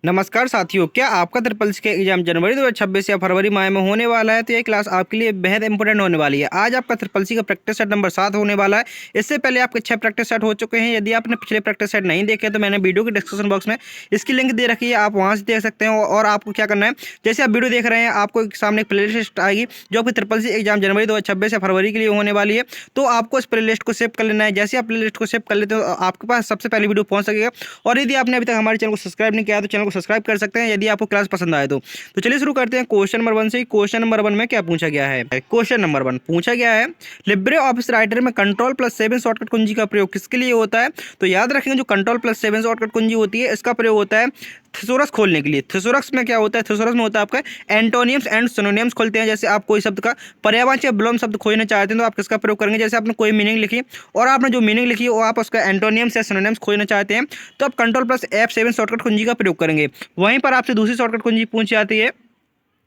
नमस्कार साथियों, क्या आपका ट्रिपल सी का एग्जाम जनवरी 2026 या फरवरी माह में होने वाला है? तो ये क्लास आपके लिए बेहद इंपॉर्टेंट होने वाली है। आज आपका ट्रिपल सी का प्रैक्टिस सेट नंबर 7 होने वाला है। इससे पहले आपके 6 प्रैक्टिस सेट हो चुके हैं। यदि आपने पिछले प्रैक्टिस सेट नहीं देखे तो मैंने वीडियो के डिस्क्रिप्शन बॉक्स में इसकी लिंक दे रखी है, आप वहाँ से देख सकते हैं। और आपको क्या करना है, जैसे आप वीडियो देख रहे हैं आपको सामने एक प्ले लिस्ट आएगी जो आपकी ट्रिपल सी एग्जाम जनवरी 2026 या फरवरी के लिए होने वाली है। तो आपको इस प्ले लिस्ट को सेव कर लेना है। जैसे आप प्ले लिस्ट को सेव कर लेते हो आपके पास सबसे पहले वीडियो पहुँच सकेगा। और यदि आपने अभी तक हमारे चैनल को सब्सक्राइब नहीं किया तो चैनल को सब्सक्राइब कर सकते हैं यदि आपको क्लास पसंद आए तो चलिए शुरू करते हैं क्वेश्चन नंबर 1 से। क्वेश्चन नंबर 1 में क्या पूछा गया है? क्वेश्चन नंबर 1 पूछा गया है, लिब्रे ऑफिस राइटर में कंट्रोल+7 शॉर्टकट कुंजी का प्रयोग किसके लिए होता है? तो याद रखेंगे जो कंट्रोल+7 शॉर्टकट कुंजी होती है इसका प्रयोग होता है थिसोरस खोलने के लिए। थिसोरस में क्या होता है? थिसोरस में होता है आपका एंटोनियम्स एंड सिनोनियम्स खोलते हैं। जैसे आप कोई शब्द का पर्यायवाची या विलोम शब्द खोजना चाहते हैं तो आप किसका प्रयोग करेंगे? जैसे आपने कोई मीनिंग लिखी और आपने जो मीनिंग लिखी वो आप उसका एंटोनियम्स या सिनोनियम्स खोजना चाहते हैं तो आप कंट्रोल+F7 शॉर्टकट कुंजी का प्रयोग करेंगे। वहीं पर आपसे दूसरी शॉर्टकट कुंजी पूछ जाती है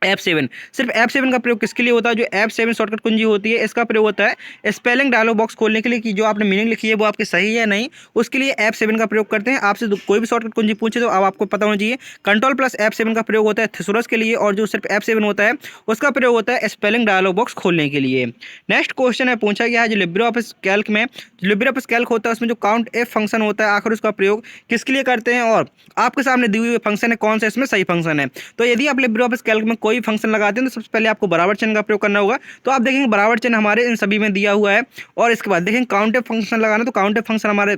F7। सिर्फ F7 का प्रयोग किसके लिए होता है? जो F7 शॉर्टकट कुंजी होती है इसका प्रयोग होता है स्पेलिंग डायलॉग बॉक्स खोलने के लिए कि जो आपने मीनिंग लिखी है वो आपकी सही है नहीं, उसके लिए F7 का प्रयोग करते हैं। आपसे कोई भी शॉर्टकट कुंजी पूछे तो अब आपको पता होना चाहिए कंट्रोल+F7 का प्रयोग होता है थिसोरस के लिए, और जो सिर्फ F7 होता है उसका प्रयोग होता है स्पेलिंग डायलॉग बॉक्स खोलने के लिए। नेक्स्ट क्वेश्चन है, पूछा गया है जो लिब्रे ऑफिस कैल्क में लिब्रे ऑफिस कैल्क होता है उसमें जो काउंट एफ फंक्शन होता है आखिर उसका प्रयोग किसके लिए करते हैं? और आपके सामने दी हुई फंक्शन है कौन सा इसमें सही फंक्शन है? तो यदि आप लिब्रे ऑफिस कैल्क में कोई फंक्शन लगाते हैं तो सबसे पहले आपको बराबर चिन्ह का प्रयोग करना होगा। तो आप देखेंगे बराबर चिन्ह हमारे इन सभी में दिया हुआ है। और इसके बाद देखेंगे काउंट एफ फंक्शन लगाना, तो काउंट एफ फंक्शन हमारे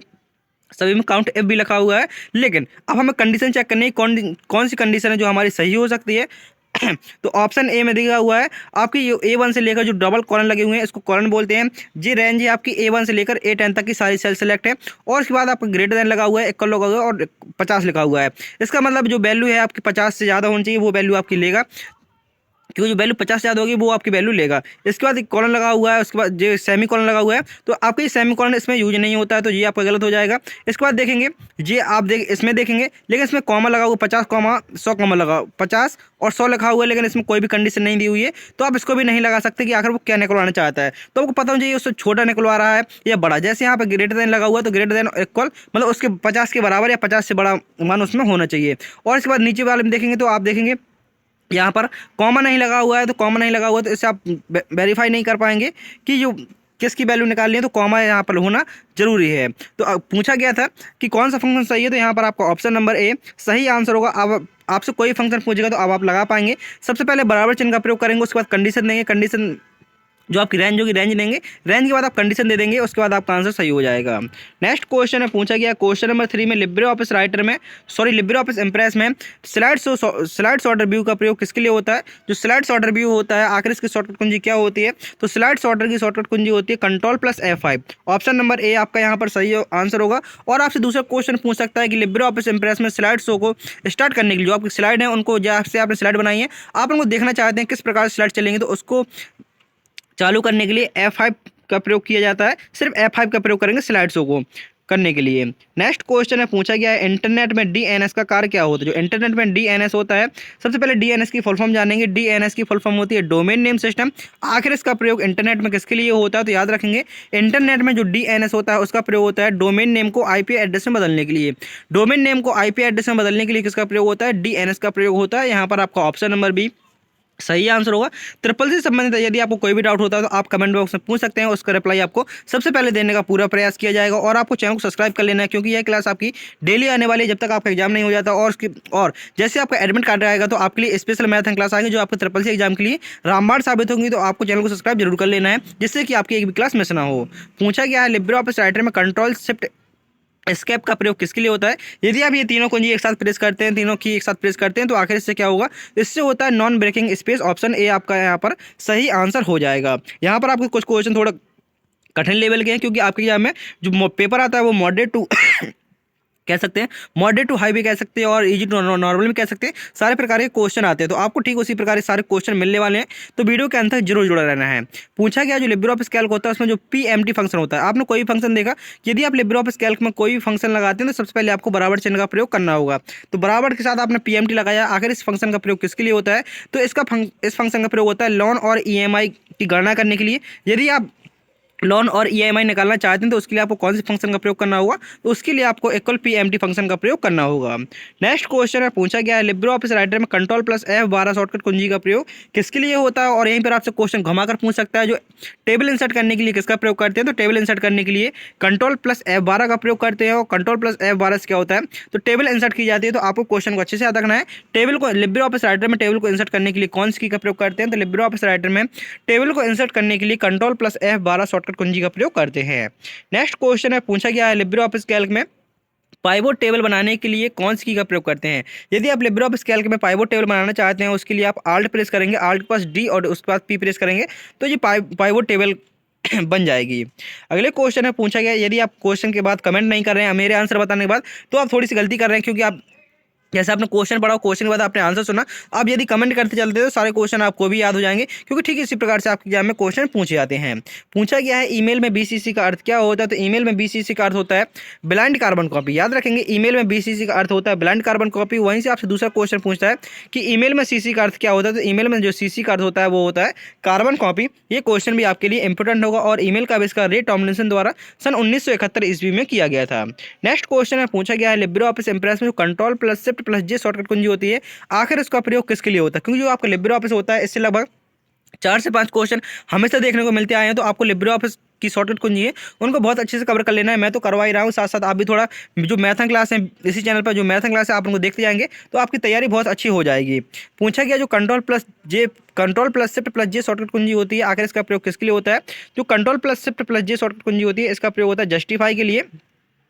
सभी में काउंट एफ भी लिखा हुआ है। लेकिन अब हमें कंडीशन चेक करनी है कौन सी कंडीशन है जो हमारी सही हो सकती है। तो ऑप्शन ए में दिया हुआ है आपकी A1 से लेकर जो डबल कॉलन लगे हुए हैं इसको कॉलन बोलते हैं। जी रेंज है आपकी A1 से लेकर A10 तक की सारी सेल सेलेक्ट है। और उसके बाद आपका ग्रेटर देन लगा हुआ है, इक्वल लगा हुआ है और 50 लिखा हुआ है। इसका मतलब जो वैल्यू है आपकी 50 से ज़्यादा होनी चाहिए वो वैल्यू आपकी लेगा, क्योंकि जो वैल्यू 50 से ज़्यादा होगी वो आपकी वैल्यू लेगा। इसके बाद एक कॉलन लगा हुआ है, उसके बाद जो सेमी कॉलन लगा हुआ है तो आपका ये सेमी कॉलन इसमें यूज नहीं होता है तो ये आपका गलत हो जाएगा। इसके बाद देखेंगे ये आप इसमें देखेंगे लेकिन इसमें कॉमा लगा हुआ 50 कॉमा 100 कॉमा लगा 50 और 100 लिखा हुआ है, लेकिन इसमें कोई भी कंडीशन नहीं दी हुई है तो आप इसको भी नहीं लगा सकते कि आखिर वो क्या निकलवाना चाहता है। तो आपको पता होना चाहिए उससे छोटा निकलवा रहा है या बड़ा। जैसे यहाँ पर ग्रेटर देन लगा हुआ है तो ग्रेटर देन इक्वल मतलब उसके 50 के बराबर या 50 से बड़ा मान उसमें होना चाहिए। और इसके बाद नीचे वाले में देखेंगे तो आप देखेंगे यहाँ पर कॉमन नहीं लगा हुआ है, तो कॉमन नहीं लगा हुआ है तो इससे आप वेरीफाई नहीं कर पाएंगे कि जो किसकी वैल्यू निकालनी है, तो कॉमा यहाँ पर होना जरूरी है। तो अब पूछा गया था कि कौन सा फंक्शन सही है, तो यहाँ पर आपका ऑप्शन नंबर ए सही आंसर होगा। अब आपसे कोई फंक्शन पूछेगा तो अब आप लगा पाएंगे। सबसे पहले बराबर चिन्ह का प्रयोग करेंगे, उसके बाद कंडीशन देंगे, कंडीशन जो आपकी रेंज होगी रेंज लेंगे, रेंज के बाद आप कंडीशन दे देंगे, उसके बाद आपका आंसर सही हो जाएगा। नेक्स्ट क्वेश्चन है, पूछा गया क्वेश्चन नंबर 3 में लिब्रे ऑफिस राइटर में लिब्रे ऑफिस इम्प्रेस में स्लाइड सॉर्टर व्यू का प्रयोग किसके लिए होता है? जो स्लाइड सॉर्टर व्यू होता है आखिर इसकी शॉर्टकट कुंजी क्या होती है? तो स्लाइड सॉर्टर की शॉर्टकट कुंजी होती है कंट्रोल+F5। ऑप्शन नंबर ए आपका यहाँ पर सही आंसर होगा। और आपसे दूसरा क्वेश्चन पूछ सकता है कि लिब्रे ऑफिस इम्प्रेस में स्लाइड शो को स्टार्ट करने के लिए जो आपकी स्लाइड है उनको जैसे आपने स्लाइड बनाई है आप उनको देखना चाहते हैं किस प्रकार से स्लाइड चलेंगे, तो उसको चालू करने के लिए F5 का प्रयोग किया जाता है। सिर्फ F5 का प्रयोग करेंगे स्लाइड शो को करने के लिए। नेक्स्ट क्वेश्चन है, पूछा गया है इंटरनेट में DNS का कार्य क्या होता है? जो इंटरनेट में DNS होता है, सबसे पहले DNS की फुल फॉर्म जानेंगे। DNS की फुल फॉर्म होती है डोमेन नेम सिस्टम। आखिर इसका प्रयोग इंटरनेट में किसके लिए होता है? तो याद रखेंगे इंटरनेट में जो DNS होता है उसका प्रयोग होता है डोमेन नेम को IP एड्रेस में बदलने के लिए। डोमेन नेम को IP एड्रेस में बदलने के लिए किसका प्रयोग होता है? DNS का प्रयोग होता है। यहाँ पर आपका ऑप्शन नंबर बी सही आंसर होगा। ट्रिपल सी से संबंधित यदि आपको कोई भी डाउट होता है तो आप कमेंट बॉक्स में पूछ सकते हैं, उसका रिप्लाई आपको सबसे पहले देने का पूरा प्रयास किया जाएगा। और आपको चैनल को सब्सक्राइब कर लेना है क्योंकि यह क्लास आपकी डेली आने वाली है जब तक आपका एग्जाम नहीं हो जाता। और जैसे आपका एडमिट कार्ड आएगा तो आपके लिए स्पेशल मैथ एंड क्लास आएगी जो आपके ट्रिपल सी एग्जाम के लिए रामबाण साबित होंगी। तो आपको चैनल को सब्सक्राइब जरूर कर लेना है जिससे कि आपकी एक भी क्लास मिस ना हो। पूछा गया है लिब्रे ऑफिस राइटर में कंट्रोल शिफ्ट एस्केप का प्रयोग किसके लिए होता है? यदि आप ये तीनों कुंजी एक साथ प्रेस करते हैं, तीनों की एक साथ प्रेस करते हैं तो आखिर इससे क्या होगा? इससे होता है non breaking space. Option A आपका यहाँ पर सही आंसर हो जाएगा। यहाँ पर आपके कुछ क्वेश्चन थोड़ा कठिन लेवल के हैं क्योंकि आपके एग्जाम में जो पेपर आता है वो मॉडरेट टू कह सकते हैं, मॉडरेट टू हाई भी कह सकते हैं और इजी टू नॉर्मल भी कह सकते हैं। सारे प्रकार के क्वेश्चन आते हैं तो आपको ठीक उसी प्रकार के सारे क्वेश्चन मिलने वाले हैं, तो वीडियो के अंत तक जरूर जुड़ा रहना है। पूछा गया जो लिब्रे ऑफिस कैल्क होता है उसमें जो PMT फंक्शन होता है, आपने कोई फंक्शन देखा, यदि आप लिब्रे ऑफिस कैल्क में कोई भी फंक्शन लगाते हैं तो सबसे पहले आपको बराबर चिन्ह का प्रयोग करना होगा। तो बराबर के साथ आपने PMT लगाया, आखिर इस फंक्शन का प्रयोग किसके लिए होता है? तो इस फंक्शन का प्रयोग होता है लोन और EMI की गणना करने के लिए। यदि आप लोन और ईएमआई निकालना चाहते हैं तो उसके लिए आपको कौन से फंक्शन का प्रयोग करना होगा, तो उसके लिए आपको इक्वल पीएमटी फंक्शन का प्रयोग करना होगा। नेक्स्ट क्वेश्चन है पूछा गया है लिब्रे ऑफिस राइटर में कंट्रोल प्लस F12 शॉर्टकट कुंजी का प्रयोग किसके लिए होता है, और यहीं पर आपसे क्वेश्चन घुमाकर पूछ सकता है जो टेबल इंसर्ट करने के लिए किसका प्रयोग करते हैं, तो टेबल इंसर्ट करने के लिए कंट्रोल प्लस F12 का प्रयोग करते हैं। और कंट्रोल प्लस F12 से क्या होता है, तो टेबल इंसर्ट की जाती है। तो आपको क्वेश्चन को अच्छे से याद रखना है। टेबल को लिब्रे ऑफिस राइटर में टेबल को इंसर्ट करने के लिए कौन सी की का प्रयोग करते हैं, तो लिब्रे ऑफिस राइटर में टेबल को इंसर्ट करने के लिए कंट्रोल प्लस F12 शॉर्टकट कुंजी का प्रयोग करते हैं। नेक्स्ट क्वेश्चन है पूछा गया है लिब्रे ऑफिस कैल्क में पाइवोट टेबल बनाने के लिए कौन सी की का प्रयोग करते हैं। यदि आप लिब्रे ऑफिस कैल्क में पाइवोट टेबल बनाना चाहते हैं उसके लिए आप आल्ट प्रेस करेंगे, आल्ट के पास डी और उसके बाद पी प्रेस करेंगे तो ये पाइवोट टेबल बन जाएगी। अगले क्वेश्चन है पूछा गया यदि आप क्वेश्चन के बाद कमेंट नहीं कर रहे हैं मेरे आंसर बताने के बाद तो आप थोड़ी सी गलती कर रहे हैं, क्योंकि आप जैसे आपने क्वेश्चन पढ़ा क्वेश्चन के बाद आपने आंसर सुना, आप यदि कमेंट करते चलते हो तो सारे क्वेश्चन आपको भी याद हो जाएंगे, क्योंकि ठीक इसी प्रकार से आपके एग्जाम में क्वेश्चन पूछे जाते हैं। पूछा गया है ईमेल में बीसीसी का अर्थ क्या होता है, तो ईमेल में बीसीसी का अर्थ होता है ब्लाइंड कार्बन कॉपी। याद रखेंगे ईमेल में बीसीसी का अर्थ होता है ब्लाइंड कार्बन कॉपी। वहीं से आपसे दूसरा क्वेश्चन पूछता है कि ईमेल में सीसी का अर्थ क्या होता है, तो ईमेल में जो सीसी का अर्थ होता है वो होता है कार्बन कॉपी। ये क्वेश्चन भी आपके लिए इंपॉर्टेंट होगा और ईमेल का आविष्कार रे टॉमलिंसन द्वारा सन 1971 ईस्वी में किया गया था। नेक्स्ट क्वेश्चन में पूछा गया है लिब्रे ऑफिस इंप्रेस में जो कंट्रोल प्लस शिफ्ट प्लस जे शॉर्टकट होती है आखिर इसका प्रयोग किसके लिए होता है, क्योंकि जो आपका लिब्रे ऑफिस होता है इससे लगभग 4 से 5 क्वेश्चन हमेशा देखने को मिलते आए हैं। तो आपको लिब्रे ऑफिस की शॉर्टकट कुंजी है उनको बहुत अच्छे से कवर कर लेना है। मैं तो करवा ही रहा हूँ, साथ साथ आप भी थोड़ा जो मैथन क्लास है इसी चैनल पर जो मैथन क्लास है आप उनको देखते जाएंगे तो आपकी तैयारी बहुत अच्छी हो जाएगी। पूछा गया जो कंट्रोल प्लस शिफ्ट प्लस जे शॉर्टकट कुंजी होती है आखिर इसका प्रयोग किसके लिए होता है, जो कंट्रोल प्लस शिफ्ट प्लस जे शॉर्टकट कुंजी होती है इसका प्रयोग होता है जस्टिफाई के लिए।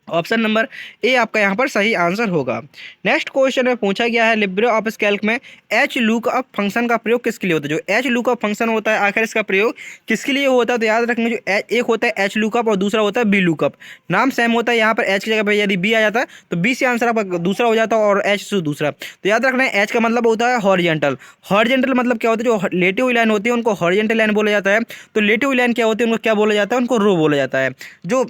ऑप्शन नंबर ए आपका यहाँ पर सही आंसर होगा। नेक्स्ट क्वेश्चन में पूछा गया है लिब्रे ऑफिस कैल्क में एच लुकअप फंक्शन का प्रयोग किसके लिए होता है। जो एच लुकअप फंक्शन होता है आखिर इसका प्रयोग किसके लिए होता है, तो याद रखेंगे जो एक होता है एच लुकअप और दूसरा होता है बी लुकअप। नाम सेम होता है, यहाँ पर एच की जगह पर यदि बी आ जाता है तो बी से आंसर आपका दूसरा हो जाता है और एच से दूसरा। तो याद रखना है एच का मतलब होता है हॉरिजेंटल। हॉरिजेंटल मतलब क्या होता है, जो लेटी हुई लाइन होती है उनको हॉरिजेंटल लाइन बोला जाता है। तो लेटी हुई लाइन क्या होती है उनको क्या बोला जाता है, उनको रो बोला जाता है। जो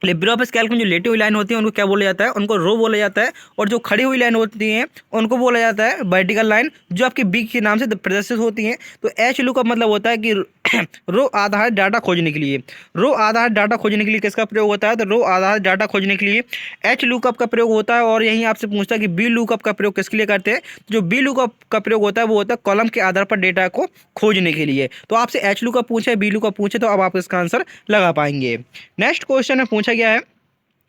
लिब्रे ऑफिस कैल्क में जो लेटी हुई लाइन होती है उनको क्या बोला जाता है, उनको रो बोला जाता है। और जो खड़ी हुई लाइन होती हैं उनको बोला जाता है वर्टिकल लाइन, जो आपकी बी के नाम से प्रदर्शित होती हैं। तो एच लुकअप मतलब होता है कि रो आधारित डाटा खोजने के लिए, रो आधारित डाटा खोजने के लिए किसका प्रयोग होता है, तो रो आधारित डाटा खोजने के लिए एच लुकअप का प्रयोग होता है। और यहीं आपसे पूछता है कि बी लुकअप का प्रयोग किसके लिए करते हैं, जो बी लुकअप का प्रयोग होता है वो होता है कॉलम के आधार पर डेटा को खोजने के लिए। तो आपसे एच लुकअप पूछे बी लुकअप पूछे तो अब आप इसका आंसर लगा पाएंगे। नेक्स्ट क्वेश्चन में पूछा गया है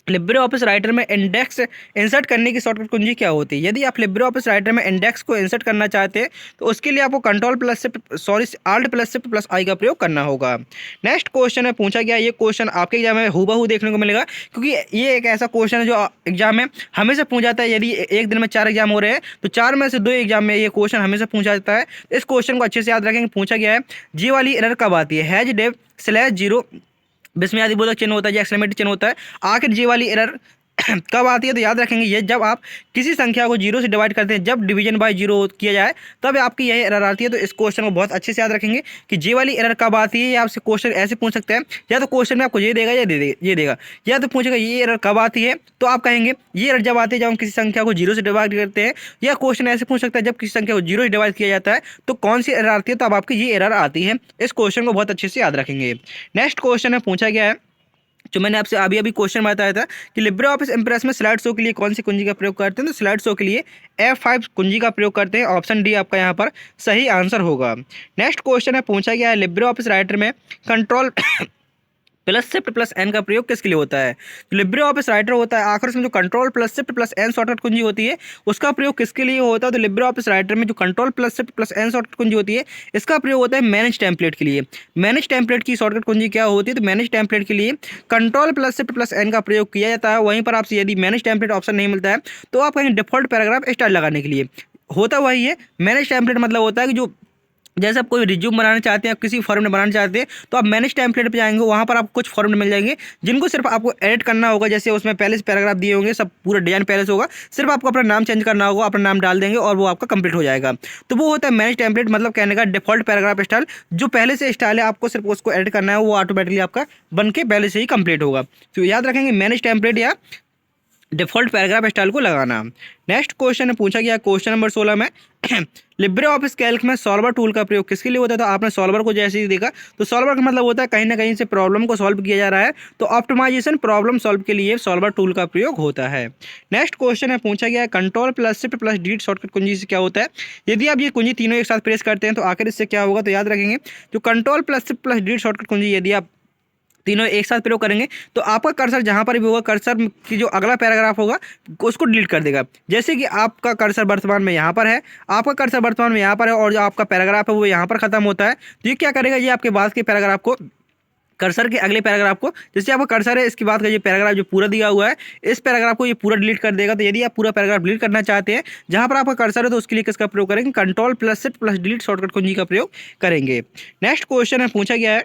लिब्रे ऑफिस राइटर में इंडेक्स इंसर्ट करने की शॉर्टकट कुंजी क्या होती है। यदि आप लिब्रे ऑफिस राइटर में इंडेक्स को इंसर्ट करना चाहते हैं तो उसके लिए आपको control plus shift alt plus shift plus I का प्रयोग करना होगा। नेक्स्ट क्वेश्चन में पूछा गया, ये क्वेश्चन आपके एग्जाम में हूबहू देखने को मिलेगा, क्योंकि ये एक ऐसा क्वेश्चन है जो एग्जाम में हमेशा पूछा जाता है। यदि एक दिन में 4 एग्जाम हो रहे हैं तो 4 में से 2 एग्जाम में ये क्वेश्चन हमेशा पूछा जाता है। इस क्वेश्चन को अच्छे से याद रखेंगे। पूछा गया है जी वाली एरर कब आती है, हैज डेव स्लैश जीरो विस्मयादि बोधक चिन्ह होता है, एक्सक्लेमेटरी चिन्ह होता है, आखिर जी वाली एरर कब आती है, तो याद रखेंगे ये जब आप किसी संख्या को जीरो से डिवाइड करते हैं, जब डिवीजन बाय जीरो किया जाए तब आपकी यह एरर आती है। तो इस क्वेश्चन को बहुत अच्छे से याद रखेंगे कि जे वाली एरर कब आती है। या आपसे क्वेश्चन ऐसे पूछ सकते हैं, या तो क्वेश्चन में आपको ये देगा या ये देगा, या तो पूछेगा ये एरर कब आती है तो आप कहेंगे ये एरर जब आती है जब हम किसी संख्या को जीरो से डिवाइड करते हैं। या क्वेश्चन ऐसे पूछ सकता है जब किसी संख्या को जीरो से डिवाइड किया जाता है तो कौन सी एरर आती है, तो अब आपकी ये एरर आती है। इस क्वेश्चन को बहुत अच्छे से याद रखेंगे। नेक्स्ट क्वेश्चन में पूछा गया है जो मैंने आपसे अभी क्वेश्चन बताया था कि लिब्रे ऑफिस इंप्रेस में स्लाइड शो के लिए कौन सी कुंजी का प्रयोग करते हैं, तो स्लाइड शो के लिए F5 कुंजी का प्रयोग करते हैं। ऑप्शन डी आपका यहाँ पर सही आंसर होगा। नेक्स्ट क्वेश्चन है पूछा गया है लिब्रे ऑफिस राइटर में control plus shift plus N का प्रयोग किसके लिए होता है। लिब्रे ऑफिस राइटर होता है आखिर में जो control plus shift plus N shortcut कुंजी होती है उसका प्रयोग किसके लिए होता है, तो लिब्रे ऑफिस राइटर में जो control plus shift plus N shortcut कुंजी होती है इसका प्रयोग होता है मैनेज टेम्पलेट के लिए। मैनेज टेम्पलेट की शॉर्टकट कुंजी क्या होती है, तो मैनेज टेम्पलेट के लिए control plus shift plus N का प्रयोग किया जाता है। वहीं पर आपसे यदि मैनेज टेम्पलेट ऑप्शन नहीं मिलता है तो आप कहेंगे डिफॉल्ट पैराग्राफ स्टाइल लगाने के लिए। होता वही है, मैनेज टेम्पलेट मतलब होता है कि जो जैसे आप कोई रिज्यूम बनाना चाहते हैं, आप किसी फॉर्मेट बनाना चाहते हैं तो आप मैनेज टेम्पलेट पे जाएंगे, वहाँ पर आपको कुछ फॉर्मेट मिल जाएंगे जिनको सिर्फ आपको एडिट करना होगा। जैसे उसमें पहले से पैराग्राफ दिए होंगे, सब पूरा डिजाइन पहले से होगा, सिर्फ आपको अपना नाम चेंज करना होगा, अपना नाम डाल देंगे और वो आपका कंप्लीट हो जाएगा। तो वो होता है मैनेज टेम्पलेट, मतलब कहने का डिफॉल्ट पैराग्राफ स्टाइल। जो पहले से स्टाइल है आपको सिर्फ उसको एडिट करना है, वो ऑटोमेटिकली आपका बन के पहले से ही कंप्लीट होगा। तो याद रखेंगे मैनेज टेम्पलेट या डिफॉल्ट पैराग्राफ स्टाइल को लगाना। नेक्स्ट क्वेश्चन पूछा गया क्वेश्चन नंबर 16 में लिब्रे ऑफिस कैल्क में सॉल्वर टूल का प्रयोग किसके लिए होता है? तो आपने सॉल्वर को जैसे ही देखा तो सॉल्वर का मतलब होता है कहीं ना कहीं से प्रॉब्लम को सॉल्व किया जा रहा है, तो ऑप्टिमाइजेशन प्रॉब्लम सॉल्व के लिए सॉल्वर टूल का प्रयोग होता है। नेक्स्ट क्वेश्चन है पूछा गया control plus shift plus delete shortcut कुंजी से क्या होता है? यदि आप ये कुंजी तीनों एक साथ प्रेस करते हैं तो आखिर इससे क्या होगा? तो याद रखेंगे जो control plus shift plus delete shortcut कुंजी यदि आप तीनों एक साथ प्रयोग करेंगे तो आपका कर्सर जहां पर भी होगा, कर्सर की जो अगला पैराग्राफ होगा उसको डिलीट कर देगा। जैसे कि आपका कर्सर वर्तमान में यहाँ पर है, आपका कर्सर वर्तमान में यहाँ पर है और जो आपका पैराग्राफ है वो यहाँ पर खत्म होता है, तो ये क्या करेगा? ये आपके बाद के पैराग्राफ को, कर्सर के अगले पैराग्राफ को, जैसे आपका कर्सर है इसके बाद का ये पैराग्राफ जो पूरा दिया हुआ है इस पैराग्राफ को ये पूरा डिलीट कर देगा। तो यदि आप पूरा पैराग्राफ डिलीट करना चाहते हैं जहां पर आपका कर्सर है तो उसके लिए किसका प्रयोग करेंगे? Control plus shift plus delete shortcut कुंजी का प्रयोग करेंगे। नेक्स्ट क्वेश्चन है पूछा गया है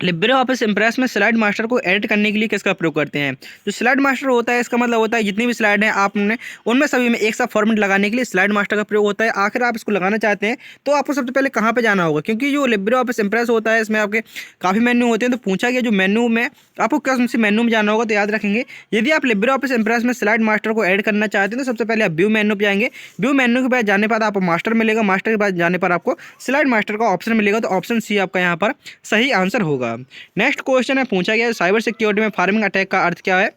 लिब्रे ऑफिस इंप्रेस में स्लाइड मास्टर को एडिट करने के लिए किसका प्रयोग करते हैं? जो स्लाइड मास्टर होता है इसका मतलब होता है जितनी भी स्लाइड हैं आपने उनमें सभी में एक साथ फॉर्मेट लगाने के लिए स्लाइड मास्टर का प्रयोग होता है। आखिर आप इसको लगाना चाहते हैं तो आपको सबसे पहले कहाँ पे जाना होगा? क्योंकि जो लिब्रे ऑफिस इंप्रेस होता है इसमें आपके काफ़ी मेन्यू होते हैं, तो पूछा गया जो मेन्यू में आपको कौन सी मेन्यू में जाना होगा? तो याद रखेंगे यदि आप लिब्रे ऑफिस इंप्रेस में स्लाइड मास्टर को ऐड करना चाहते हैं तो सबसे पहले आप व्यू मेन्यू पे जाएंगे। व्यू मेन्यू के बाद जाने पर आपको मास्टर मिलेगा, मास्टर के बाद जाने पर आपको स्लाइड मास्टर का ऑप्शन मिलेगा, तो ऑप्शन सी आपका यहाँ पर सही आंसर होगा। नेक्स्ट क्वेश्चन है पूछा गया साइबर सिक्योरिटी में फार्मिंग अटैक का अर्थ क्या है?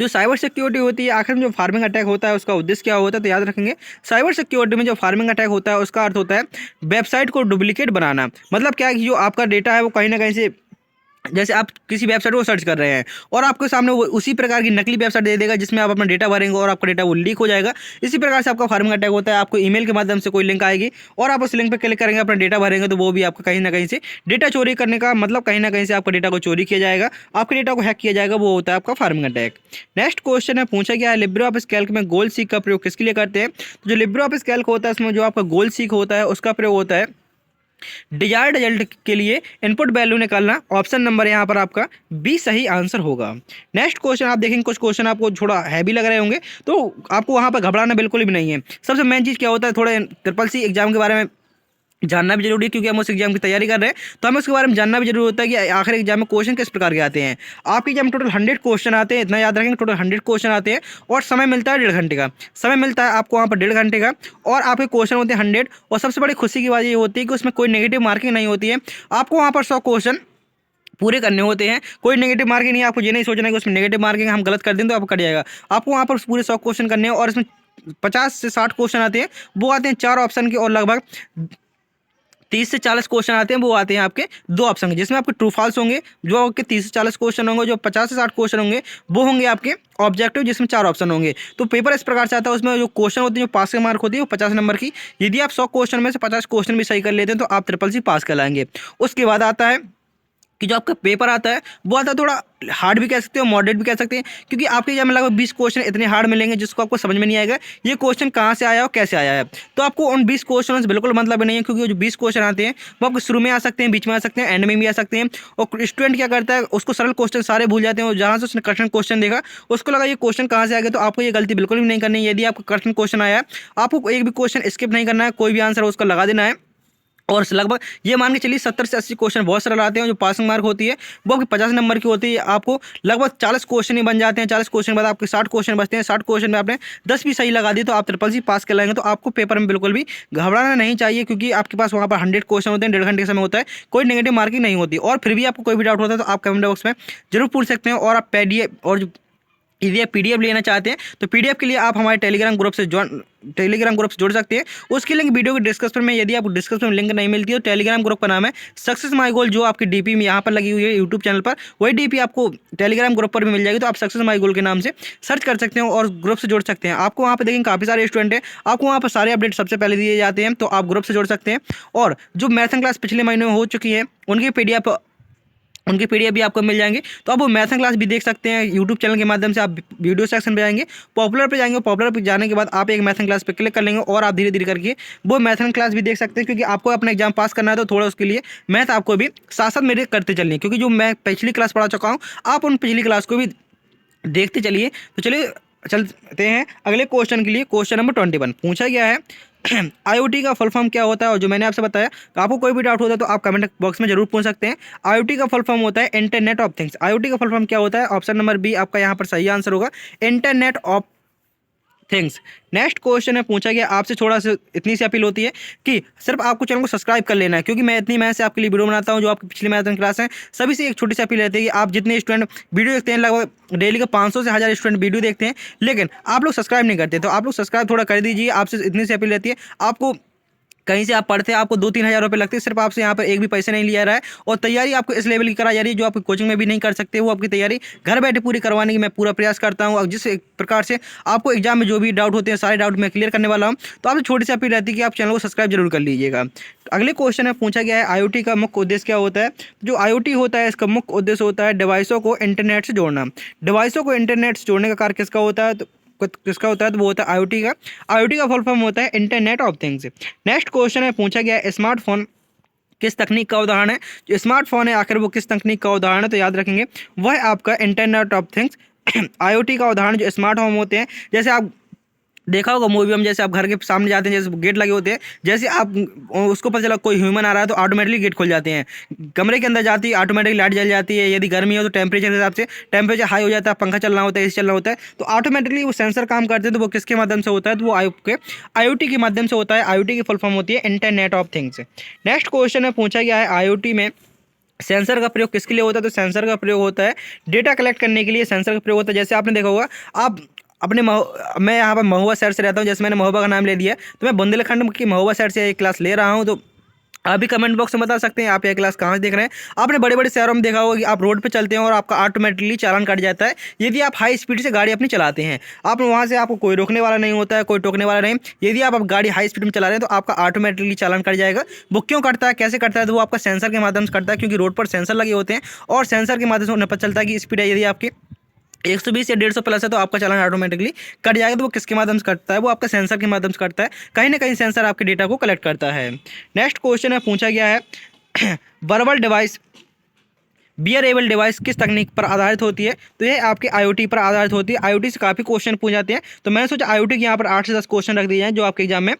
जो साइबर सिक्योरिटी होती है आखिर में जो फार्मिंग अटैक होता है उसका उद्देश्य क्या होता है? तो याद रखेंगे साइबर सिक्योरिटी में जो फार्मिंग अटैक होता है उसका अर्थ होता है वेबसाइट को डुप्लीकेट बनाना। मतलब क्या है कि जो आपका डेटा है वो कहीं ना कहीं से, जैसे आप किसी वेबसाइट को सर्च कर रहे हैं और आपके सामने वो उसी प्रकार की नकली वेबसाइट दे देगा जिसमें आप अपना डेटा भरेंगे और आपका डेटा वो लीक हो जाएगा। इसी प्रकार से आपका फार्मिंग अटैक होता है। आपको ईमेल के माध्यम से कोई लिंक आएगी और आप उस लिंक पर क्लिक करेंगे, अपना डेटा भरेंगे, तो वो भी आपका कहीं ना कहीं से डेटा चोरी करने का मतलब कहीं ना कहीं से आपका डेटा को चोरी किया जाएगा, आपके डेटा को हैक किया जाएगा, वो होता है आपका फार्मिंग अटैक। नेक्स्ट क्वेश्चन है पूछा गया है लिब्रे ऑफिस कैल्क में गोल सीक का प्रयोग किसके लिए करते हैं? तो जो लिब्रे ऑफिस कैल्क होता है उसमें जो आपका गोल सीक होता है उसका प्रयोग होता है डिजायर्ड रिजल्ट के लिए इनपुट वैल्यू निकालना। ऑप्शन नंबर यहाँ पर आपका बी सही आंसर होगा। नेक्स्ट क्वेश्चन आप देखेंगे कुछ क्वेश्चन आपको थोड़ा हैवी लग रहे होंगे तो आपको वहाँ पर घबराना बिल्कुल भी नहीं है। सबसे मेन चीज़ क्या होता है, थोड़े ट्रिपल सी एग्जाम के बारे में जानना भी जरूरी है क्योंकि हम उस एग्जाम की तैयारी कर रहे हैं, तो हमें उसके बारे में जानना भी जरूरी होता है कि आखिर एग्जाम में क्वेश्चन किस प्रकार के आते हैं। आपके एग्जाम में टोटल 100 क्वेश्चन आते हैं, इतना याद रखेंगे, टोटल 100 क्वेश्चन आते हैं और समय मिलता है 1.5 घंटे का। समय मिलता है आपको वहाँ पर 1.5 घंटे का और आपके क्वेश्चन होते हैं 100। और सबसे बड़ी खुशी की बात ये होती है कि उसमें कोई नेगेटिव मार्किंग नहीं होती है। आपको वहाँ पर 100 क्वेश्चन पूरे करने होते हैं, कोई नेगेटिव मार्किंग नहीं है। आपको ये नहीं सोचना है कि उसमें नेगेटिव मार्किंग हम गलत कर दें तो आपको कट जाएगा। आपको वहाँ पर पूरे 100 क्वेश्चन करने हैं और इसमें 50 से 60 क्वेश्चन आते हैं, वो आते हैं 4 ऑप्शन के और लगभग 30 से 40 क्वेश्चन आते हैं वो आते हैं आपके 2 ऑप्शन के, जिसमें आपके ट्रू फॉल्स होंगे। जो आपके 30 से 40 क्वेश्चन होंगे, जो 50 से 60 क्वेश्चन होंगे वो होंगे आपके ऑब्जेक्टिव, जिसमें 4 ऑप्शन होंगे। तो पेपर इस प्रकार से आता है, उसमें जो क्वेश्चन होते हैं, जो पास के मार्क होती है वो 50 नंबर की। यदि आप 100 क्वेश्चन में से 50 क्वेश्चन भी सही कर लेते हैं तो आप ट्रिपल सी पास कहलाएंगे। उसके बाद आता है कि जो आपका पेपर आता है वो आता है थोड़ा हार्ड भी कह सकते हो, मॉडरेट भी कह सकते हैं, क्योंकि आपके एग्जाम में लगभग 20 क्वेश्चन इतने हार्ड मिलेंगे जिसको आपको समझ में नहीं आएगा ये क्वेश्चन कहाँ से आया और कैसे आया है। तो आपको उन 20 क्वेश्चनों से बिल्कुल मतलब नहीं है, क्योंकि जो 20 क्वेश्चन आते हैं वो आपको शुरू में आ सकते हैं, बीच में आ सकते हैं, एंड में भी आ सकते हैं। और स्टूडेंट क्या करता है, उसको सरल क्वेश्चन सारे भूल जाते हैं और जहाँ से उसने कठिन क्वेश्चन देखा उसको लगा ये क्वेश्चन कहाँ से आ गया। तो आपको ये गलती बिल्कुल भी नहीं करनी है। यदि आपको कठिन क्वेश्चन आया है आपको एक भी क्वेश्चन स्किप नहीं करना है, कोई भी आंसर उसका लगा देना है। और लगभग ये मान के चलिए 70 से 80 क्वेश्चन बहुत सरल आते हैं। जो पासिंग मार्क होती है वो आपकी 50 नंबर की होती है। आपको लगभग 40 क्वेश्चन ही बन जाते हैं। 40 क्वेश्चन के बाद आपके 60 क्वेश्चन बचते हैं। 60 क्वेश्चन में आपने 10 भी सही लगा दी तो आप ट्रिपल सी पास कर लाएंगे। तो आपको पेपर में बिल्कुल भी घबराना नहीं चाहिए, क्योंकि आपके पास वहाँ पर 100 क्वेश्चन होते हैं, 1.5 घंटे का समय होता है, कोई नेगेटिव मार्किंग नहीं होती। और फिर भी आपको कोई भी डाउट होता है तो आप कमेंट बॉक्स में जरूर पूछ सकते हैं। और आप PDF और यदि आप PDF लेना चाहते हैं तो PDF के लिए आप हमारे टेलीग्राम ग्रुप से जुड़ सकते हैं। उसकी लिंक वीडियो के डिस्क्रिप्शन में, यदि आपको डिस्क्रिप्शन में लिंक नहीं मिलती है तो टेलीग्राम ग्रुप का नाम है सक्सेस माई गोल, जो आपकी DP में यहाँ पर लगी हुई है यूट्यूब चैनल पर, वही DP आपको टेलीग्राम ग्रुप पर भी मिल जाएगी। तो आप सक्सेस माई गोल के नाम से सर्च कर सकते हैं और ग्रुप से जुड़ सकते हैं। आपको वहाँ पर देखेंगे काफ़ी सारे स्टूडेंट हैं, आपको वहाँ पर सारे अपडेट सबसे पहले दिए जाते हैं, तो आप ग्रुप से जुड़ सकते हैं। और जो मैथन क्लास पिछले महीने में हो चुकी है उनकी PDF भी आपको मिल जाएंगे। तो आप वो मैथन क्लास भी देख सकते हैं यूट्यूब चैनल के माध्यम से। आप वीडियो सेक्शन पे जाएंगे, पॉपुलर पे जाएंगे, पॉपुलर पे जाने के बाद आप एक मैथन क्लास पे क्लिक कर लेंगे और आप धीरे धीरे करके वो मैथन क्लास भी देख सकते हैं। क्योंकि आपको अपना एग्जाम पास करना है तो थोड़ा उसके लिए मैथ आपको भी साथ साथ मेरे करते चलिए, क्योंकि जो मैं पिछली क्लास पढ़ा चुका हूँ आप उन पिछली क्लास को भी देखते चलिए। तो चलिए चलते हैं अगले क्वेश्चन के लिए। क्वेश्चन नंबर 21 पूछा गया है IoT का फुल फॉर्म क्या होता है, और जो मैंने आपसे बताया, आपको कोई भी डाउट होता है तो आप कमेंट बॉक्स में जरूर पूछ सकते हैं। IoT का फुल फॉर्म होता है इंटरनेट ऑफ थिंग्स। IoT का फुल फॉर्म क्या होता है, ऑप्शन नंबर बी आपका यहाँ पर सही आंसर होगा, internet of things. Next question है, पूछा गया आपसे थोड़ा सा इतनी सी अपील होती है कि सिर्फ आपको चैनल को सब्सक्राइब कर लेना है, क्योंकि मैं इतनी मेहनत से आपके लिए वीडियो बनाता हूं, जो आपकी पिछली मैराथन क्लास है सभी से एक छोटी सी अपील रहती है कि आप जितने स्टूडेंट वीडियो देखते हैं, लगभग डेली का 500 से 1000 स्टूडेंट वीडियो देखते हैं, लेकिन आप लोग सब्सक्राइब नहीं करते, तो आप लोग सब्सक्राइब थोड़ा कर दीजिए। आपसे इतनी सी अपील रहती है। आपको कहीं से आप पढ़ते हैं, आपको 2-3 हज़ार रुपये लगते हैं, सिर्फ आपसे यहाँ पर एक भी पैसे नहीं लिया रहा है, और तैयारी आपको इस लेवल की कराई जा रही है जो आप कोचिंग में भी नहीं कर सकते। वो आपकी तैयारी घर बैठे पूरी करवाने की मैं पूरा प्रयास करता हूँ, और जिस प्रकार से आपको एग्जाम में जो भी डाउट होते हैं सारे डाउट मैं क्लियर करने वाला हूँ। तो आपसे छोटी सी अपील रहती है कि आप चैनल को सब्सक्राइब जरूर कर लीजिएगा। अगले क्वेश्चन में पूछा गया है IoT का मुख्य उद्देश्य क्या होता है। जो IoT होता है इसका मुख्य उद्देश्य होता है डिवाइसों को इंटरनेट से जोड़ना। डिवाइसों को इंटरनेट से जोड़ने का कार्य किसका होता है, किसका होता है, तो वो होता है IoT का। IoT का फुल फॉर्म होता है internet of things. Next question है, पूछा गया है स्मार्टफोन किस तकनीक का उदाहरण है। जो स्मार्टफोन है आखिर वो किस तकनीक का उदाहरण है, तो याद रखेंगे वह आपका इंटरनेट ऑफ थिंग्स। IoT का उदाहरण जो स्मार्ट होम होते हैं, जैसे आप देखा होगा मूवी में, जैसे आप घर के सामने जाते हैं, जैसे गेट लगे होते हैं, जैसे आप उसको पता चला कोई ह्यूमन आ रहा है तो ऑटोमेटिकली गेट खुल जाते हैं। कमरे के अंदर जाती है ऑटोमेटिकली लाइट जल जाती है। यदि गर्मी हो तो टेम्परेचर के हिसाब से टेम्परेचर हाई हो जाता है, पंखा चलना होता है, AC चलना होता है, तो ऑटोमेटिकली वो सेंसर काम करते हैं। तो वो किसके माध्यम से होता है, तो वो IoT के माध्यम से होता है। IoT की फुल फॉर्म होती है internet of things. Next question में पूछा गया है IoT में सेंसर का प्रयोग किसके लिए होता है, तो सेंसर का प्रयोग होता है डेटा कलेक्ट करने के लिए। सेंसर का प्रयोग होता है, जैसे आपने देखा होगा, आप अपने मैं यहाँ पर महुआ शहर से रहता हूँ, जैसे मैंने महुआ का नाम ले लिया, तो मैं बुंदेलखंड की महुआ शहर से एक क्लास ले रहा हूँ। तो आप भी कमेंट बॉक्स में बता सकते हैं आप यह क्लास कहाँ से देख रहे हैं। आपने बड़े बड़े शहरों में देखा होगा कि आप रोड पे चलते हैं और आपका ऑटोमेटिकली चालान कट जाता है यदि आप हाई स्पीड से गाड़ी अपनी चलाते हैं। आप वहाँ से आपको कोई रोकने वाला नहीं होता है, कोई टोकने वाला नहीं। यदि आप गाड़ी हाई स्पीड में चला रहे हैं तो आपका ऑटोमेटिकली चालान कट जाएगा। वो क्यों कटता है, कैसे कटता है, तो वो आपका सेंसर के माध्यम से कटता है, क्योंकि रोड पर सेंसर लगे होते हैं और सेंसर के माध्यम से उन्हें पता चलता है कि स्पीड है यदि आपकी 120 या 150 प्लस है तो आपका चालान ऑटोमेटिकली कट जाएगा। तो वो किसके माध्यम से कटता है, वो आपका सेंसर के माध्यम से कटता है। कहीं ना कहीं सेंसर आपके डेटा को कलेक्ट करता है। नेक्स्ट क्वेश्चन में पूछा गया है वर्बल डिवाइस बियरेबल डिवाइस किस तकनीक पर आधारित होती है, तो ये आपके IoT पर आधारित होती है। IoT से काफ़ी क्वेश्चन पूछ जाते हैं, तो मैंने सोचा IoT के यहाँ पर 8 से 10 क्वेश्चन रख दिए जाएँ जो आपके एग्जाम में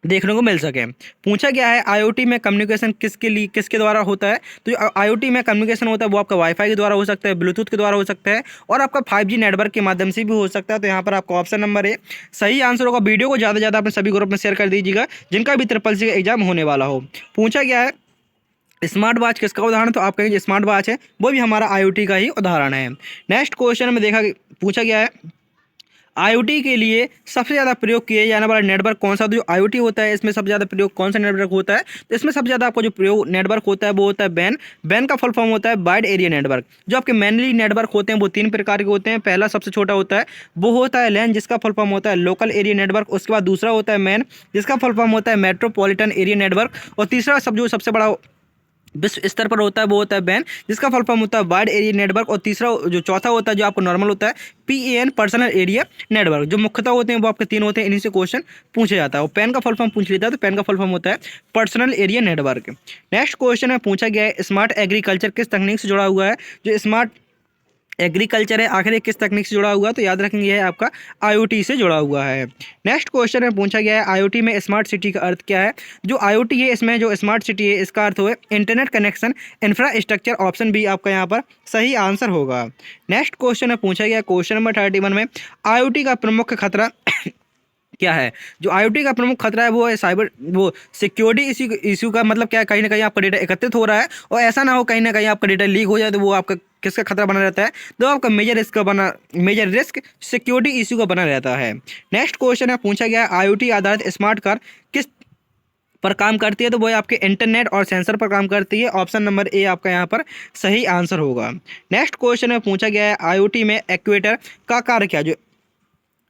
देखने को मिल सके। पूछा गया है IoT में कम्युनिकेशन किसके द्वारा होता है, तो जो IoT में कम्युनिकेशन होता है वो आपका वाईफाई के द्वारा हो सकता है, ब्लूटूथ के द्वारा हो सकता है, और आपका 5G नेटवर्क के माध्यम से भी हो सकता है। तो यहाँ पर आपका ऑप्शन नंबर A सही आंसर होगा। वीडियो को ज़्यादा से ज़्यादा अपने सभी ग्रुप में शेयर कर दीजिएगा जिनका भी SSC का एग्जाम होने वाला हो। पूछा गया है स्मार्ट वॉच किसका उदाहरण, तो आप कहेंगे जो स्मार्ट वॉच है वो भी हमारा IoT का ही उदाहरण है। नेक्स्ट क्वेश्चन में पूछा गया है IoT के लिए सबसे ज़्यादा प्रयोग किए जाने वाला नेटवर्क कौन सा, तो जो IoT होता है इसमें सबसे ज़्यादा प्रयोग कौन सा नेटवर्क होता है, तो इसमें सबसे ज़्यादा आपको जो प्रयोग नेटवर्क होता है वो होता है बैन। बैन का फुल फॉर्म होता है वाइड एरिया नेटवर्क। जो आपके मेनली नेटवर्क होते हैं वो 3 प्रकार के होते हैं। पहला सबसे छोटा होता है वो होता है LAN, जिसका फुल फॉर्म होता है लोकल एरिया नेटवर्क। उसके बाद दूसरा होता है मैन, जिसका फुल फॉर्म होता है मेट्रोपॉलिटन एरिया नेटवर्क। और तीसरा जो सबसे बड़ा विश्व स्तर पर होता है वो होता है बैन, जिसका फुल फॉर्म होता है वाइड एरिया नेटवर्क। और तीसरा जो चौथा होता है जो आपको नॉर्मल होता है PAN पर्सनल एरिया नेटवर्क। जो मुख्यतः होते हैं वो आपके 3 होते हैं, इन्हीं से क्वेश्चन पूछा जाता है। और पैन का फुल फॉर्म पूछ लेता है तो पैन का फुल फॉर्म होता है personal area network. Next question में पूछा गया है स्मार्ट एग्रीकल्चर किस तकनीक से जुड़ा हुआ है। जो स्मार्ट एग्रीकल्चर है आखिर ये किस तकनीक से जुड़ा हुआ है, तो याद रखेंगे ये है आपका IoT से जुड़ा हुआ है। नेक्स्ट क्वेश्चन में पूछा गया है IoT में स्मार्ट सिटी का अर्थ क्या है। जो IoT है इसमें जो स्मार्ट सिटी है इसका अर्थ हो internet connection infrastructure. Option B आपका यहाँ पर सही आंसर होगा। नेक्स्ट क्वेश्चन में पूछा गया क्वेश्चन नंबर 31 में IoT का प्रमुख खतरा क्या है। जो IoT का प्रमुख खतरा है वो है सिक्योरिटी इशू का। मतलब क्या है, कहीं ना कहीं आपका डेटा एकत्रित हो रहा है और ऐसा ना हो कहीं ना कहीं आपका डेटा लीक हो जाए, तो वो आपका किसका खतरा बना रहता है, तो आपका मेजर रिस्क सिक्योरिटी इशू का बना रहता है। नेक्स्ट क्वेश्चन है पूछा गया IoT आधारित स्मार्ट कार किस पर काम करती है, तो वो आपके इंटरनेट और सेंसर पर काम करती है। ऑप्शन नंबर A आपका यहाँ पर सही आंसर होगा। नेक्स्ट क्वेश्चन में पूछा गया है IoT में एक्चुएटर का कार्य क्या। जो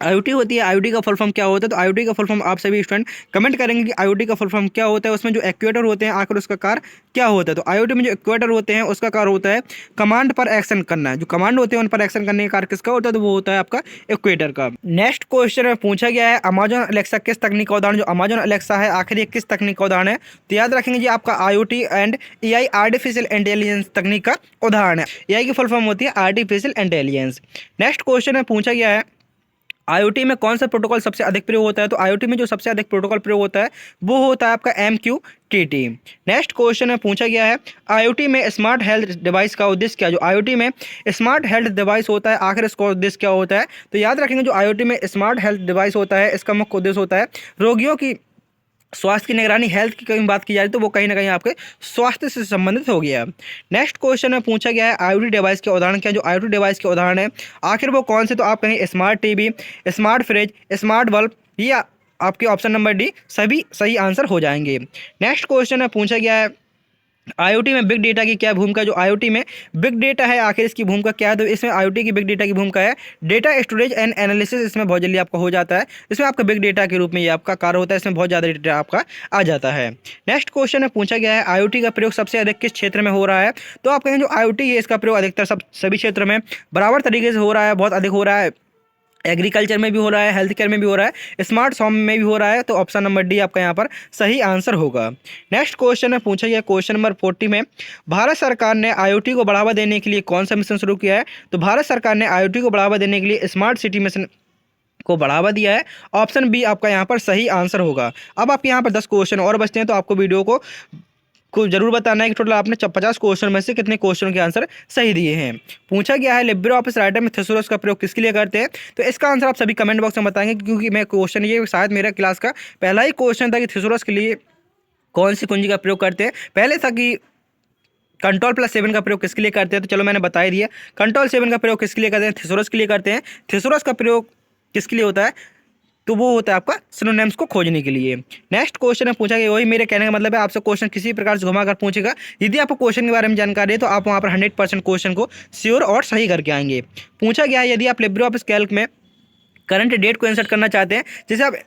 IoT होती है IoT का फुल फॉर्म क्या होता है, तो IoT का फुल फॉर्म आप सभी स्टूडेंट कमेंट करेंगे कि IoT का फुल फॉर्म क्या होता है। उसमें जो एक्चुएटर होते हैं आखिर उसका कार्य क्या होता है, तो IoT में जो एक्चुएटर होते हैं उसका कार्य होता है कमांड पर एक्शन करना। जो कमांड होते हैं उन पर एक्शन करने का कार्य किसका होता है, तो वो होता है आपका एक्चुएटर का। नेक्स्ट क्वेश्चन में पूछा गया है अमेजॉन अलेक्सा किस तकनीक का उदाहरण। जो अमेजॉन अलेक्सा है आखिर ये किस तकनीक का उदाहरण है, तो याद रखेंगे जी आपका IoT and AI artificial intelligence तकनीक का उदाहरण है। AI की फुल फॉर्म होती है आर्टिफिशियल इंटेलिजेंस। नेक्स्ट क्वेश्चन में पूछा गया है आईओटी में कौन सा प्रोटोकॉल सबसे अधिक प्रयोग होता है? तो आईओटी में जो सबसे अधिक प्रोटोकॉल प्रयोग होता है वो होता है आपका MQTT। नेक्स्ट क्वेश्चन में पूछा गया है आईओटी में स्मार्ट हेल्थ डिवाइस का उद्देश्य क्या? जो आईओटी में स्मार्ट हेल्थ डिवाइस होता है आखिर इसका उद्देश्य क्या होता है? तो याद रखेंगे जो आईओटी में स्मार्ट हेल्थ डिवाइस होता है इसका मुख्य उद्देश्य होता है रोगियों की स्वास्थ्य की निगरानी। हेल्थ की कहीं बात की जाए तो वो कहीं ना कहीं आपके स्वास्थ्य से संबंधित हो गया। नेक्स्ट क्वेश्चन में पूछा गया है आईओटी डिवाइस के उदाहरण क्या? जो आईओटी डिवाइस के उदाहरण है आखिर वो कौन से? तो आप कहेंगे smart TV, smart fridge, smart bulb, या आपके ऑप्शन नंबर डी सभी सही आंसर हो जाएंगे। नेक्स्ट क्वेश्चन में पूछा गया है आईओटी में बिग डेटा की क्या भूमिका? जो आईओटी में बिग डेटा है आखिर इसकी भूमिका क्या है? तो इसमें आईओटी की बिग डेटा की भूमिका है डेटा स्टोरेज एंड एनालिसिस। इसमें बहुत जल्दी आपका हो जाता है, इसमें आपका बिग डेटा के रूप में ये आपका कार्य होता है, इसमें बहुत ज़्यादा डेटा आपका आ जाता है। नेक्स्ट क्वेश्चन में पूछा गया है आईओटी का प्रयोग सबसे अधिक किस क्षेत्र में हो रहा है? तो आप कहेंगे जो आईओटी है इसका प्रयोग अधिकतर सभी क्षेत्र में बराबर तरीके से हो रहा है, बहुत अधिक हो रहा है। एग्रीकल्चर में भी हो रहा है, हेल्थ केयर में भी हो रहा है, स्मार्ट होम में भी हो रहा है। तो ऑप्शन नंबर डी आपका यहाँ पर सही आंसर होगा। नेक्स्ट क्वेश्चन में पूछा गया क्वेश्चन नंबर 40 में भारत सरकार ने आईओटी को बढ़ावा देने के लिए कौन सा मिशन शुरू किया है? तो भारत सरकार ने आईओटी को बढ़ावा देने के लिए स्मार्ट सिटी मिशन को बढ़ावा दिया है। ऑप्शन बी आपका यहाँ पर सही आंसर होगा। अब आपके यहाँ पर 10 क्वेश्चन और बचते हैं, तो आपको वीडियो को जरूर बताना है कि टोटल आपने 50 क्वेश्चन में से कितने क्वेश्चन के आंसर सही दिए हैं। पूछा गया है लिब्रे ऑफिस राइटर में थिसोरस का प्रयोग किसके लिए करते हैं? तो इसका आंसर आप सभी कमेंट बॉक्स में बताएंगे, क्योंकि मैं क्वेश्चन ये शायद मेरा क्लास का पहला ही क्वेश्चन था कि थिसोरस के लिए कौन सी कुंजी का प्रयोग करते हैं। पहले था कि Ctrl+7 का प्रयोग किसके लिए करते हैं, तो चलो मैंने बता ही दिया। Ctrl+7 का प्रयोग किसके लिए करते हैं? थिसोरस के लिए करते हैं। थिसोरस का प्रयोग किसके लिए होता है? तो वो होता है आपका सिनोनिम्स को खोजने के लिए। नेक्स्ट क्वेश्चन में पूछा गया, वही मेरे कहने का मतलब है आपसे क्वेश्चन किसी प्रकार से घुमाकर पूछेगा। यदि आपको क्वेश्चन के बारे में जानकारी है तो आप वहाँ पर 100% क्वेश्चन को श्योर और सही करके आएंगे। पूछा गया है यदि आप लिब्रे ऑफिस कैल्क में करंट डेट को इंसर्ट करना चाहते हैं, जैसे आप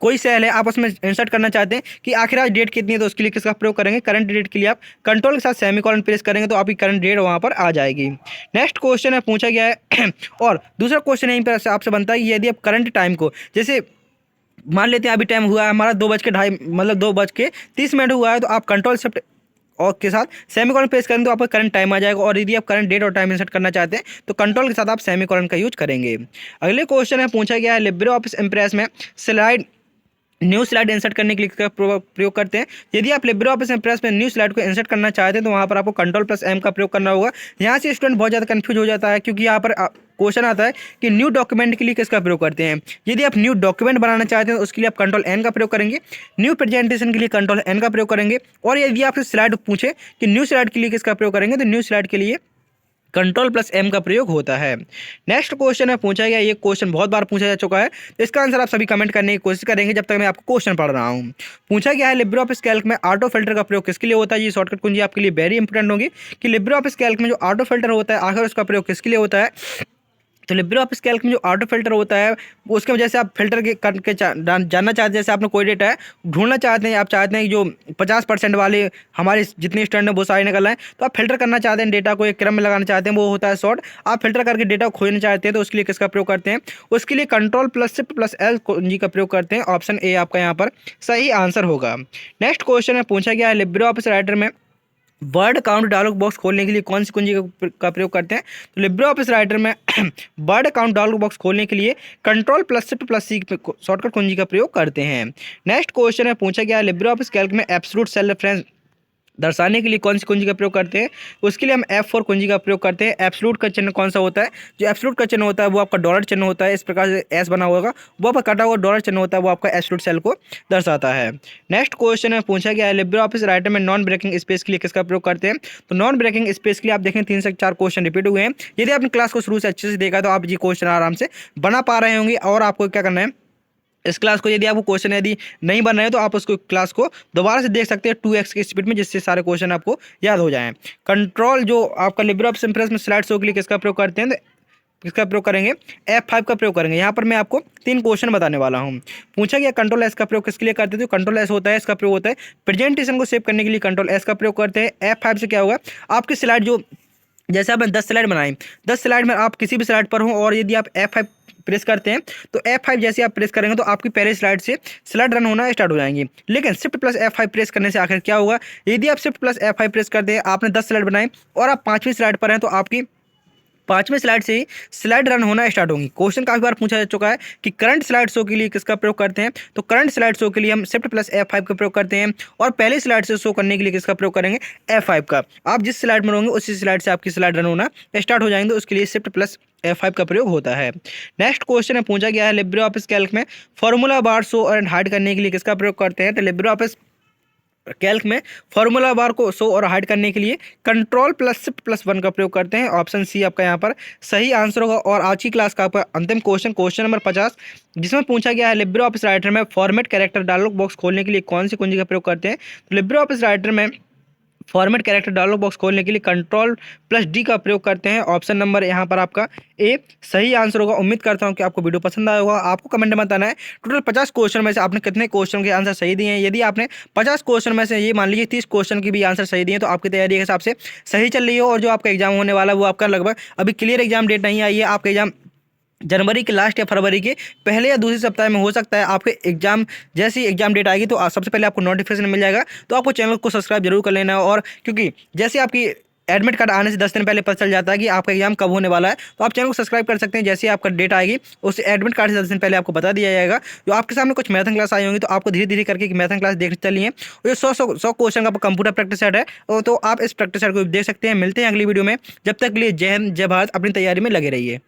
कोई सेल है आप उसमें इंसर्ट करना चाहते हैं कि आखिर आज डेट कितनी है, तो उसके लिए किसका प्रयोग करेंगे? करंट डेट के लिए आप कंट्रोल के साथ सेमीकोलन प्रेस करेंगे तो आपकी करंट डेट वहाँ पर आ जाएगी। नेक्स्ट क्वेश्चन है पूछा गया है और दूसरा क्वेश्चन यहीं पर आपसे बनता है कि यदि आप करंट टाइम को, जैसे मान लेते हैं अभी टाइम हुआ है हमारा 2:02 मतलब 2:30 हुआ है, तो आप कंट्रोल शिफ्ट और के साथ सेमीकोलन प्रेस करेंगे तो आपका करंट टाइम आ जाएगा। और यदि आप करंट डेट और टाइम इंसर्ट करना चाहते हैं तो कंट्रोल के साथ आप सेमीकोलन का यूज करेंगे। अगले क्वेश्चन है पूछा गया है लिब्रे ऑफिस इम्प्रेस में न्यू स्लाइड इंसर्ट करने के लिए इसका प्रयोग करते हैं। यदि आप लिब्रे ऑफिस इम्प्रेस में न्यू स्लाइड को इंसर्ट करना चाहते हैं तो वहाँ पर आपको Ctrl+M का प्रयोग करना होगा। यहाँ से स्टूडेंट बहुत ज़्यादा कंफ्यूज हो जाता है, क्योंकि यहाँ पर क्वेश्चन आता है कि न्यू डॉक्यूमेंट के लिए किसका प्रयोग करते हैं। यदि आप न्यू डॉक्यूमेंट बनाना चाहते हैं तो उसके लिए आप Ctrl+N का प्रयोग करेंगे। न्यू प्रेजेंटेशन के लिए Ctrl+N का प्रयोग करेंगे। और यदि आपसे स्लाइड पूछे कि न्यू स्लाइड के लिए किसका प्रयोग करेंगे, तो न्यू स्लाइड के लिए Ctrl+M का प्रयोग होता है। नेक्स्ट क्वेश्चन है पूछा गया, ये क्वेश्चन बहुत बार पूछा जा चुका है, तो इसका आंसर आप सभी कमेंट करने की कोशिश करेंगे जब तक मैं आपको क्वेश्चन पढ़ रहा हूँ। पूछा गया है लिब्रे ऑफिस कैल्क में ऑटो फिल्टर का प्रयोग किसके लिए होता है? ये शॉर्टकट कुंजी आपके लिए वेरी इंपॉर्टेंट होगी कि लिब्रे ऑफिस कैल्क में जो ऑटो फिल्टर होता है आखिर उसका प्रयोग किसके लिए होता है। तो लिब्रे ऑफिस कैल्क में जो ऑटो फिल्टर होता है उसके वजह से आप फिल्टर के करके जानना चाहते हैं, जैसे आपने कोई डेटा है ढूंढना चाहते हैं, आप चाहते हैं कि जो 50% वाले हमारे जितने स्टूडेंट हैं वो सारे निकल आए, तो आप फिल्टर करना चाहते हैं, डेटा को एक क्रम में लगाना चाहते हैं, वो होता है सॉर्ट। आप फिल्टर करके डेटा को खोजना चाहते हैं तो उसके लिए किसका प्रयोग करते हैं? उसके लिए Ctrl+Shift+L कुंजी का प्रयोग करते हैं। ऑप्शन ए आपका यहाँ पर सही आंसर होगा। नेक्स्ट क्वेश्चन में पूछा गया है लिब्रे ऑफिस राइटर में वर्ड काउंट डायलॉग बॉक्स खोलने के लिए कौन सी कुंजी का प्रयोग करते हैं? तो लिब्रे ऑफिस राइटर में वर्ड काउंट डायलॉग बॉक्स खोलने के लिए Ctrl+Shift+C शॉर्टकट कुंजी का प्रयोग करते हैं। नेक्स्ट क्वेश्चन है पूछा गया लिब्रे ऑफिस कैल्क में एब्सोल्यूट सेल रेफरेंस दर्शाने के लिए कौन सी कुंजी का प्रयोग करते हैं? उसके लिए हम F4 कुंजी का प्रयोग करते हैं। एब्सोल्यूट का चिन्ह कौन सा होता है? जो एब्सोल्यूट का चिन्ह होता है वो आपका डॉलर चिन्ह होता है, इस प्रकार से एस बना होगा, वो आपका कटा हुआ डॉलर चिन्ह होता है, वो आपका एब्सोल्यूट सेल को दर्शाता है। नेक्स्ट क्वेश्चन में पूछा गया है लिब्रे ऑफिस राइटर में नॉन ब्रेकिंग स्पेस के लिए किसका प्रयोग करते हैं? तो नॉन ब्रेकिंग स्पेस के लिए आप देखें 3 से 4 क्वेश्चन रिपीट हुए हैं। यदि आपने क्लास को शुरू से अच्छे से देखा तो आप ये क्वेश्चन आराम से बना पा रहे होंगे। और आपको क्या करना है, इस क्लास को यदि आपको क्वेश्चन यदि नहीं बन रहे हैं तो आप उसको क्लास को दोबारा से देख सकते हैं 2x की स्पीड में, जिससे सारे क्वेश्चन आपको याद हो जाएं। कंट्रोल जो आपका लिब्रे ऑफिस इम्प्रेस में स्लाइड शो के लिए किसका प्रयोग करते हैं? किसका प्रयोग करेंगे? F5 का प्रयोग करेंगे। यहाँ पर मैं आपको 3 क्वेश्चन बताने वाला हूँ। पूछा गया Ctrl+S का प्रयोग किसके लिए करते हैं? तो Ctrl+S होता है, इसका प्रयोग होता है प्रेजेंटेशन को सेव करने के लिए Ctrl+S का प्रयोग करते हैं। F5 से क्या होगा, आपकी स्लाइड जो जैसे आपने 10 स्लाइड बनाई, 10 स्लाइड में आप किसी भी स्लाइड पर हो और यदि आप F5 प्रेस करते हैं तो F5 जैसे आप प्रेस करेंगे तो आपकी पहले स्लाइड से स्लाइड रन होना स्टार्ट हो जाएंगी। लेकिन Shift+F5 प्रेस करने से आखिर क्या होगा, यदि आप Shift+F5 प्रेस करते हैं, आपने 10 स्लाइड बनाई और आप 5वीं स्लाइड पर हैं तो आपकी 5वें स्लाइड से ही स्लाइड रन होना स्टार्ट होंगी। क्वेश्चन काफी बार पूछा जा चुका है कि करंट स्लाइड शो के लिए किसका प्रयोग करते हैं, तो करंट स्लाइड शो के लिए हम शिफ्ट प्लस F5 का प्रयोग करते हैं और पहली स्लाइड से शो करने के लिए किसका प्रयोग करेंगे, F5 का। आप जिस स्लाइड में रहोगे उसी स्लाइड से आपकी स्लाइड रन होना स्टार्ट हो जाएंगे, तो उसके लिए शिफ्ट प्लस F5 का प्रयोग होता है। नेक्स्ट क्वेश्चन है पूछा गया है लिब्रे ऑफिस कैल्क में formula bar show and hide करने के लिए किसका प्रयोग करते हैं, तो लिब्रे ऑफिस कैल्क में फॉर्मूला बार को शो और हाइड करने के लिए कंट्रोल प्लस शिफ्ट प्लस 1 का प्रयोग करते हैं। ऑप्शन सी आपका यहाँ पर सही आंसर होगा। और आज की क्लास का आपका अंतिम क्वेश्चन नंबर 50, जिसमें पूछा गया है लिब्रे ऑफिस राइटर में फॉर्मेट कैरेक्टर डायलॉग बॉक्स खोलने के लिए कौन सी कुंजी का प्रयोग करते हैं, तो लिब्रे ऑफिस राइटर में फॉर्मेट कैरेक्टर डायलॉग बॉक्स खोलने के लिए कंट्रोल प्लस डी का प्रयोग करते हैं। ऑप्शन नंबर यहाँ पर आपका ए सही आंसर होगा। उम्मीद करता हूँ कि आपको वीडियो पसंद आया होगा। आपको कमेंट में बताना है टोटल 50 क्वेश्चन में से आपने कितने क्वेश्चन के आंसर सही दिए हैं। यदि आपने 50 क्वेश्चन में से ये मान लीजिए 30 क्वेश्चन की भी आंसर सही दिए तो आपकी तैयारी के हिसाब से सही चल रही है। और जो आपका एग्जाम होने वाला है वो आपका लगभग अभी क्लियर एग्जाम डेट नहीं आई है। आपका एग्जाम जनवरी के लास्ट या फरवरी के पहले या दूसरे सप्ताह में हो सकता है। आपके एग्जाम जैसे ही एग्जाम डेट आएगी तो सबसे पहले आपको नोटिफिकेशन मिल जाएगा। तो आपको चैनल को सब्सक्राइब जरूर कर लेना है। और क्योंकि जैसे आपकी एडमिट कार्ड आने से 10 दिन पहले पता चल जाता है कि आपका एग्जाम कब होने वाला है, तो आप चैनल को सब्सक्राइब कर सकते हैं। जैसे ही आपका डेट आएगी उस एडमिट कार्ड से 10 दिन पहले आपको बता दिया जाएगा। जो आपके सामने कुछ मैथन क्लास आई होंगी तो आपको धीरे धीरे करके मैथन क्लास देखते चलिए। और ये 100 क्वेश्चन का कंप्यूटर प्रैक्टिस सेट है, तो आप इस प्रैक्टिस सेट को देख सकते हैं। मिलते हैं अगली वीडियो में। जब तक के लिए जय हिंद जय भारत। अपनी तैयारी में लगे रहिए।